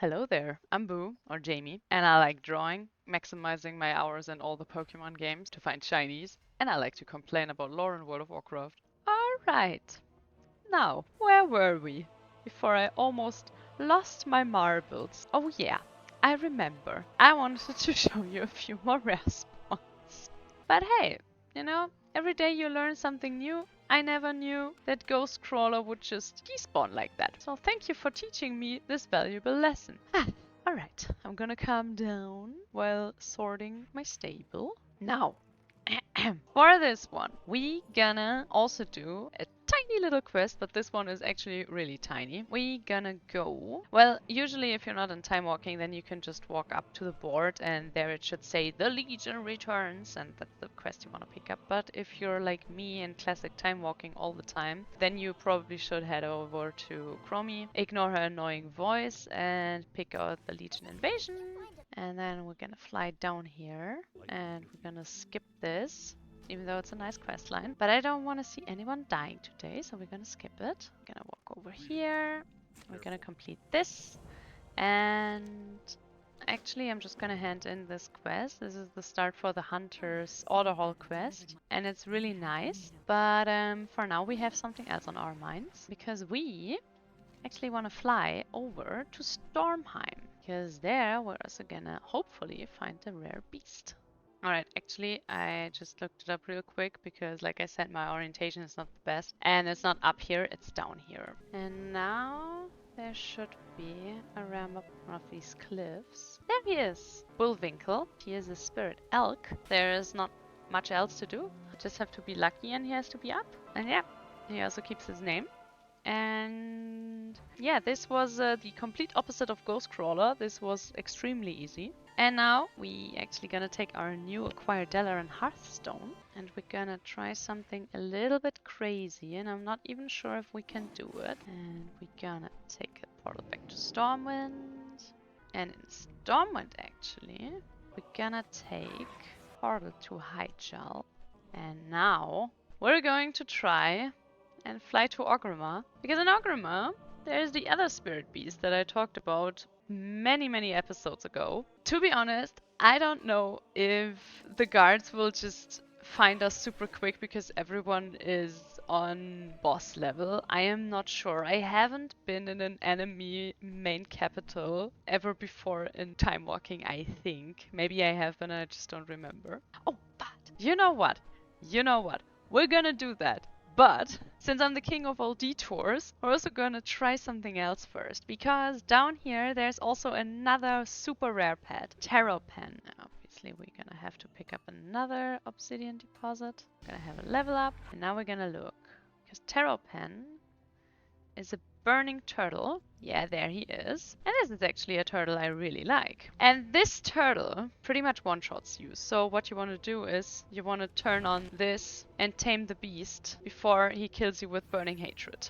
Hello there, I'm Boo, or Jamie, and I like drawing, maximizing my hours in all the Pokemon games to find shinies, and I like to complain about lore in World of Warcraft. Alright, now, where were we? Before I almost lost my marbles. Oh yeah, I remember. I wanted to show you a few more rare spawns. But hey, every day you learn something new. I never knew that Ghost Crawler would just despawn like that. So thank you for teaching me this valuable lesson. Alright, I'm gonna calm down while sorting my stable. Now, for this one, we gonna also do a tiny little quest, but this one is actually really tiny. We gonna go. Well, usually if you're not in time walking, then you can just walk up to the board and there it should say the Legion returns, and that's the quest you want to pick up. But if you're like me and classic time walking all the time, then you probably should head over to Chromie, ignore her annoying voice, and pick out the Legion invasion. And then we're gonna fly down here and we're gonna skip this, even though it's a nice quest line. But I don't want to see anyone dying today, so we're gonna skip it. We're gonna walk over here. We're gonna complete this. And actually, I'm just gonna hand in this quest. This is the start for the Hunter's Order Hall quest. And it's really nice. But for now, we have something else on our minds. Because we actually want to fly over to Stormheim. Because there we're also gonna hopefully find a rare beast. Alright, actually I just looked it up real quick because like I said my orientation is not the best. And it's not up here, it's down here. And now there should be a ram up one of these cliffs. There he is! Bullwinkle. He is a spirit elk. There is not much else to do. You just have to be lucky and he has to be up. And yeah, he also keeps his name. And yeah, this was the complete opposite of Ghost Crawler. This was extremely easy. And now we actually gonna take our new acquired Dalaran Hearthstone and we're gonna try something a little bit crazy, and I'm not even sure if we can do it. And we're gonna take a portal back to Stormwind. And in Stormwind actually, we're gonna take portal to Hyjal. And now we're going to try and fly to Orgrimmar. Because in Orgrimmar, there's the other spirit beast that I talked about many episodes ago. To be honest, I don't know if the guards will just find us super quick because everyone is on boss level. I am not sure. I haven't been in an enemy main capital ever before in time walking, I think. Maybe I have, but I just don't remember. Oh, but you know what? You know what? We're gonna do that. But since I'm the king of all detours, we're also gonna try something else first. Because down here there's also another super rare pet, Terrorpene. Obviously we're gonna have to pick up another obsidian deposit. We're gonna have a level up. And now we're gonna look. Because Terrorpene is a burning turtle. Yeah, there he is. And this is actually a turtle I really like. And this turtle pretty much one-shots you. So what you want to do is you want to turn on this and tame the beast before he kills you with burning hatred.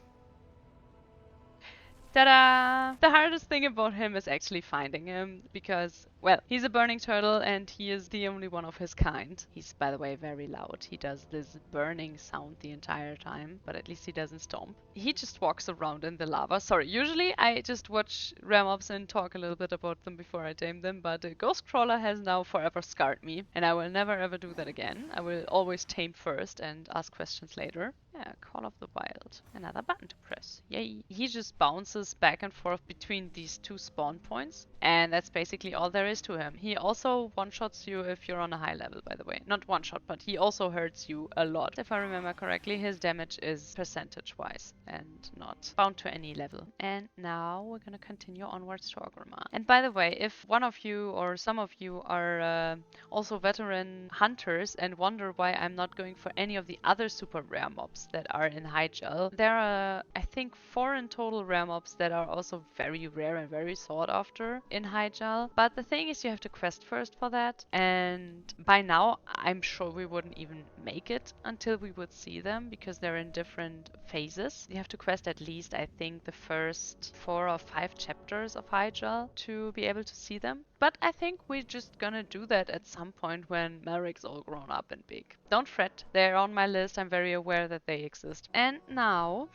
Ta-da! The hardest thing about him is actually finding him because, well, he's a burning turtle and he is the only one of his kind. He's, by the way, very loud. He does this burning sound the entire time, but at least he doesn't stomp. He just walks around in the lava. Sorry, usually I just watch rare mobs and talk a little bit about them before I tame them, but Ghost Crawler has now forever scarred me, and I will never ever do that again. I will always tame first and ask questions later. Yeah, Call of the Wild. Another button to press. Yay! He just bounces back and forth between these two spawn points, and that's basically all there is to him. He also one-shots you if you're on a high level, by the way. Not one-shot, but he also hurts you a lot. If I remember correctly, his damage is percentage-wise and not bound to any level. And now we're gonna continue onwards to Orgrimmar. And by the way, if one of you or some of you are also veteran hunters and wonder why I'm not going for any of the other super rare mobs that are in Hyjal, there are, I think, 4 in total rare mobs that are also very rare and very sought after in Hyjal. But the thing is, you have to quest first for that, and by now I'm sure we wouldn't even make it until we would see them because they're in different phases. You have to quest at least, I think, the first 4 or 5 chapters of Hyjal to be able to see them. But I think we're just gonna do that at some point when Malric's all grown up and big. Don't fret, they're on my list. I'm very aware that they they exist. And now,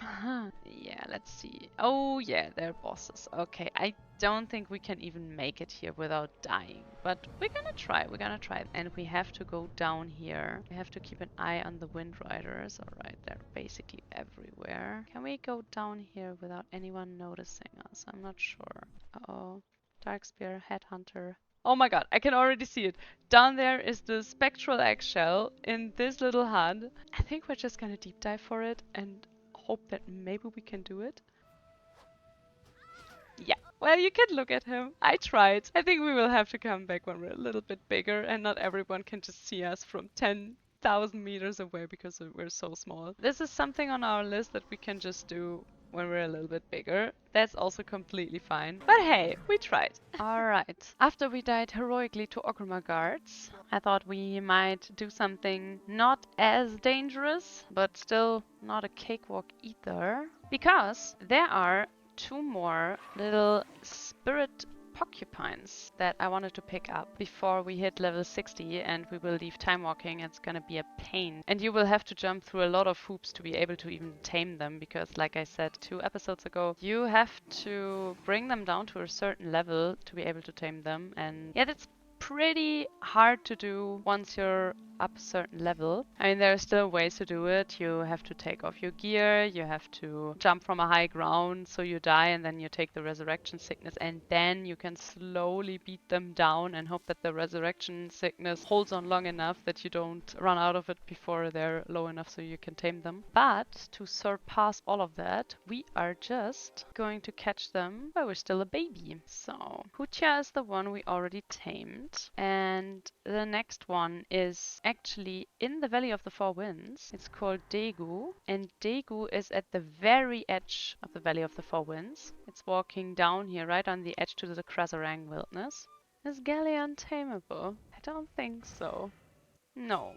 yeah, let's see. Oh yeah, they're bosses. Okay, I don't think we can even make it here without dying, but we're gonna try. We're gonna try. And we have to go down here. We have to keep an eye on the Wind Riders. All right, they're basically everywhere. Can we go down here without anyone noticing us? I'm not sure. Uh-oh. Darkspear, Headhunter. Oh my god, I can already see it. Down there is the spectral eggshell in this little hut. I think we're just gonna deep dive for it and hope that maybe we can do it. Yeah, well, you can look at him. I tried. I think we will have to come back when we're a little bit bigger and not everyone can just see us from 10,000 meters away because we're so small. This is something on our list that we can just do when we're a little bit bigger. That's also completely fine. But hey, we tried. Alright. After we died heroically to Orgrimmar guards, I thought we might do something not as dangerous, but still not a cakewalk either. Because there are 2 more little spirit porcupines that I wanted to pick up before we hit level 60 and we will leave time walking. It's gonna be a pain. And you will have to jump through a lot of hoops to be able to even tame them because, like I said 2 episodes ago, you have to bring them down to a certain level to be able to tame them. And yeah, that's pretty hard to do once you're up a certain level. I mean, there are still ways to do it. You have to take off your gear, you have to jump from a high ground so you die and then you take the resurrection sickness and then you can slowly beat them down and hope that the resurrection sickness holds on long enough that you don't run out of it before they're low enough so you can tame them. But to surpass all of that, we are just going to catch them while we're still a baby. So Hutia is the one we already tamed, and the next one is actually in the Valley of the Four Winds. It's called Daegu, and Daegu is at the very edge of the Valley of the Four Winds. It's walking down here right on the edge to the Krasarang wilderness. Is Gallia untamable? I don't think so. No.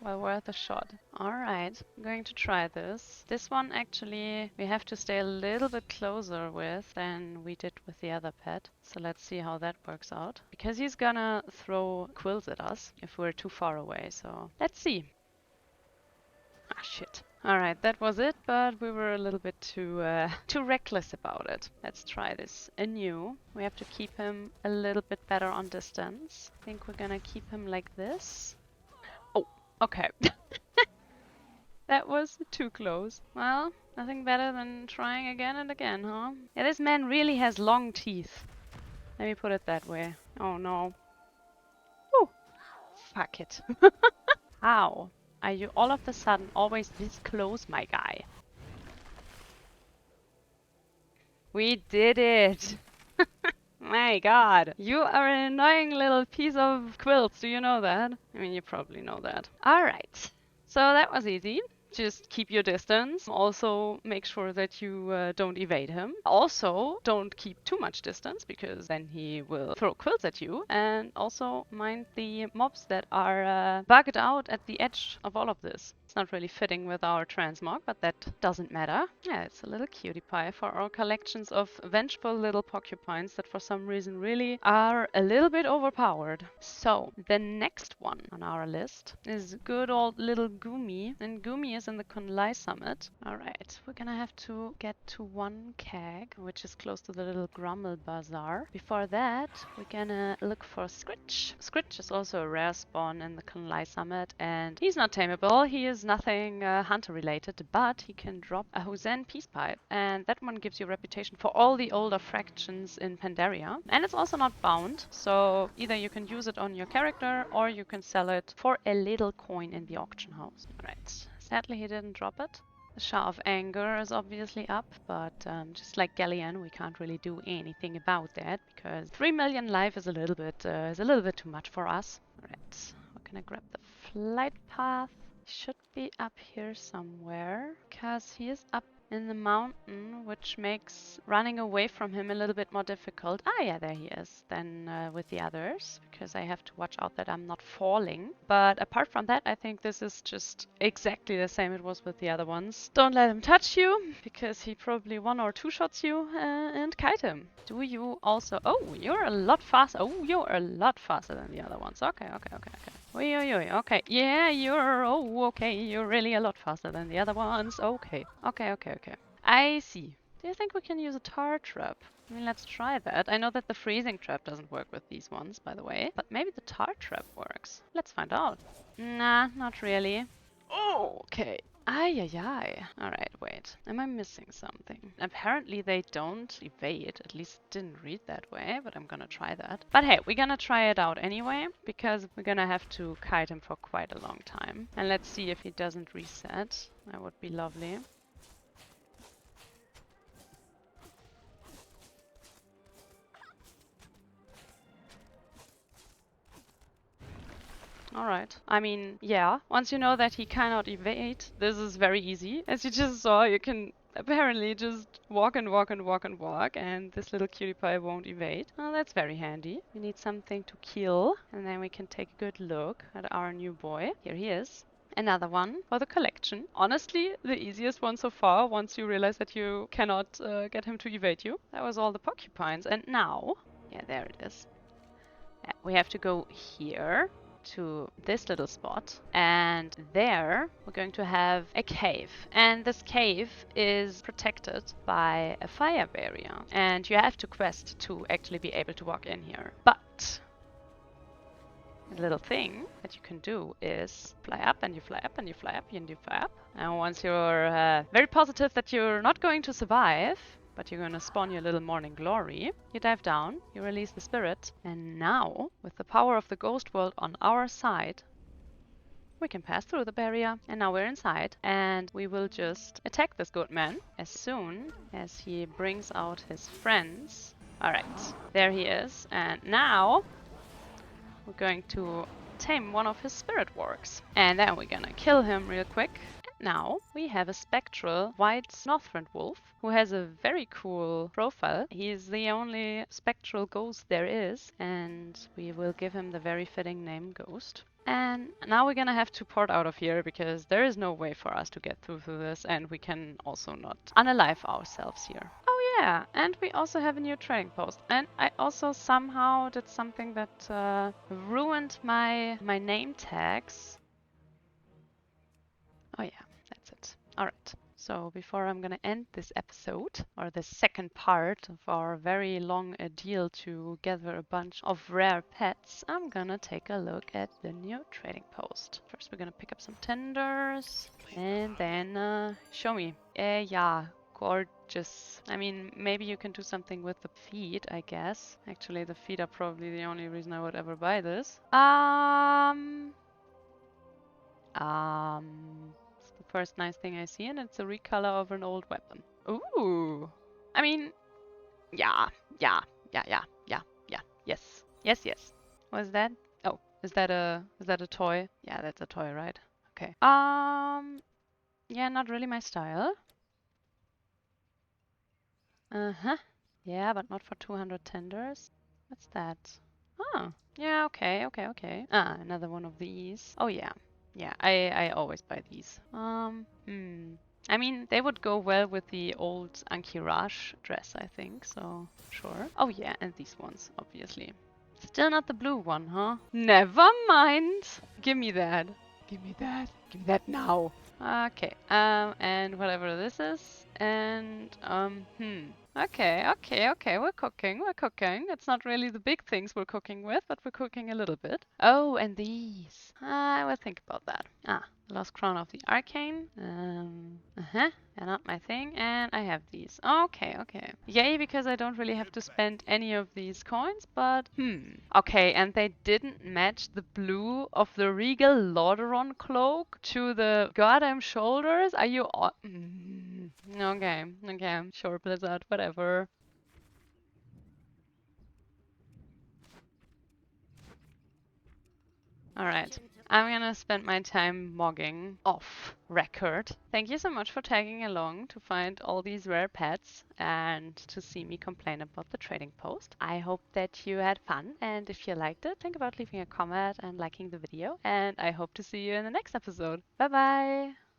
Well, worth a shot. Alright, I'm going to try this. This one actually we have to stay a little bit closer with than we did with the other pet. So let's see how that works out. Because he's gonna throw quills at us if we're too far away, so let's see. Ah, shit. Alright, that was it, but we were a little bit too reckless about it. Let's try this anew. We have to keep him a little bit better on distance. I think we're gonna keep him like this. Okay. That was too close. Well, nothing better than trying again and again, huh? Yeah, this man really has long teeth. Let me put it that way. Oh no. Oh, fuck it. How are you all of a sudden always this close, my guy? We did it! My god, you are an annoying little piece of quilts, do you know that? I mean, you probably know that. Alright, so that was easy. Just keep your distance. Also, make sure that you don't evade him. Also, don't keep too much distance because then he will throw quills at you. And also, mind the mobs that are bugged out at the edge of all of this. It's not really fitting with our transmog, but that doesn't matter. Yeah, it's a little cutie pie for our collections of vengeful little porcupines that for some reason really are a little bit overpowered. So, the next one on our list is good old little Gumi. And Gumi is in the Kunlai summit. Alright, we're gonna have to get to 1 keg, which is close to the little Grummel Bazaar. Before that, we're gonna look for Scritch. Scritch is also a rare spawn in the Kunlai summit, and he's not tameable. He is nothing hunter related, but he can drop a Huzen peace pipe, and that one gives you reputation for all the older fractions in Pandaria. And it's also not bound, so either you can use it on your character or you can sell it for a little coin in the auction house. Alright, sadly he didn't drop it. The Shah of Anger is obviously up, but just like Galleon, we can't really do anything about that because 3 million life is a little bit too much for us. Alright, we're gonna grab the flight path. Should be up here somewhere because he is up in the mountain, which makes running away from him a little bit more difficult. Ah, yeah, there he is. Then with the others, because I have to watch out that I'm not falling. But apart from that, I think this is just exactly the same it was with the other ones. Don't let him touch you, because he probably 1 or 2 shots you and kite him. Do you also... Oh, you're a lot faster. Oh, you're a lot faster than the other ones. Okay, okay, okay, okay. Oi, oi, oi. Okay. Yeah, you're... Oh, okay. You're really a lot faster than the other ones. Okay. Okay, okay, okay. I see. Do you think we can use a tar trap? I mean, let's try that. I know that the freezing trap doesn't work with these ones, by the way. But maybe the tar trap works. Let's find out. Nah, not really. Oh, okay. Ay, ay, ay. Alright, wait. Am I missing something? Apparently they don't evade. At least it didn't read that way, but I'm gonna try that. But hey, we're gonna try it out anyway, because we're gonna have to kite him for quite a long time. And let's see if he doesn't reset. That would be lovely. Alright. I mean, yeah. Once you know that he cannot evade, this is very easy. As you just saw, you can apparently just walk and walk and walk and walk, and this little cutie pie won't evade. Oh, that's very handy. We need something to kill, and then we can take a good look at our new boy. Here he is. Another one for the collection. Honestly, the easiest one so far, once you realize that you cannot get him to evade you. That was all the porcupines. And now, yeah, there it is. We have to go here to this little spot, and there we're going to have a cave, and this cave is protected by a fire barrier, and you have to quest to actually be able to walk in here. But a little thing that you can do is fly up, and you fly up, and you fly up, and you fly up, and once you're very positive that you're not going to survive, but you're gonna spawn your little morning glory, you dive down, you release the spirit, and now, with the power of the ghost world on our side, we can pass through the barrier, and now we're inside, and we will just attack this good man as soon as he brings out his friends. Alright, there he is, and now we're going to tame one of his spirit wargs, and then we're gonna kill him real quick. Now we have a spectral white Northrend wolf who has a very cool profile. He's the only spectral ghost there is, and we will give him the very fitting name Ghost. And now we're gonna have to port out of here because there is no way for us to get through this, and we can also not unalive ourselves here. Oh yeah, and we also have a new trading post. And I also somehow did something that ruined my name tags. Oh yeah. That's it. Alright, so before I'm gonna end this episode, or the second part of our very long deal to gather a bunch of rare pets, I'm gonna take a look at the new trading post. First we're gonna pick up some tenders, and then show me. Yeah, gorgeous. I mean, maybe you can do something with the feet, I guess. Actually, the feet are probably the only reason I would ever buy this. The first nice thing I see, and it's a recolor of an old weapon. Ooh! I mean, yeah, yeah, yeah, yeah, yeah, yeah, yes, yes, yes. What is that? Oh, is that a toy? Yeah, that's a toy, right? Okay. Yeah, not really my style. Uh-huh. Yeah, but not for 200 tenders. What's that? Oh, yeah, okay, okay, okay. Ah, another one of these. Oh yeah. Yeah, I always buy these. I mean, they would go well with the old Ankiraj dress, I think, so sure. Oh yeah, and these ones, obviously. Still not the blue one, huh? Never mind. Give me that. Give me that. Give me that now. Okay, and whatever this is, and, okay, okay, okay, we're cooking, we're cooking. It's not really the big things we're cooking with, but we're cooking a little bit. Oh, and these. I will think about that. Ah, the Lost Crown of the Arcane. They're not my thing, and I have these. Okay, okay. Yay, because I don't really have to spend any of these coins, but okay, and they didn't match the blue of the Regal Lordaeron cloak to the goddamn shoulders? Are you okay, okay, sure, Blizzard, whatever. Alright. I'm gonna spend my time mogging off record. Thank you so much for tagging along to find all these rare pets and to see me complain about the trading post. I hope that you had fun, and if you liked it, think about leaving a comment and liking the video, and I hope to see you in the next episode. Bye bye!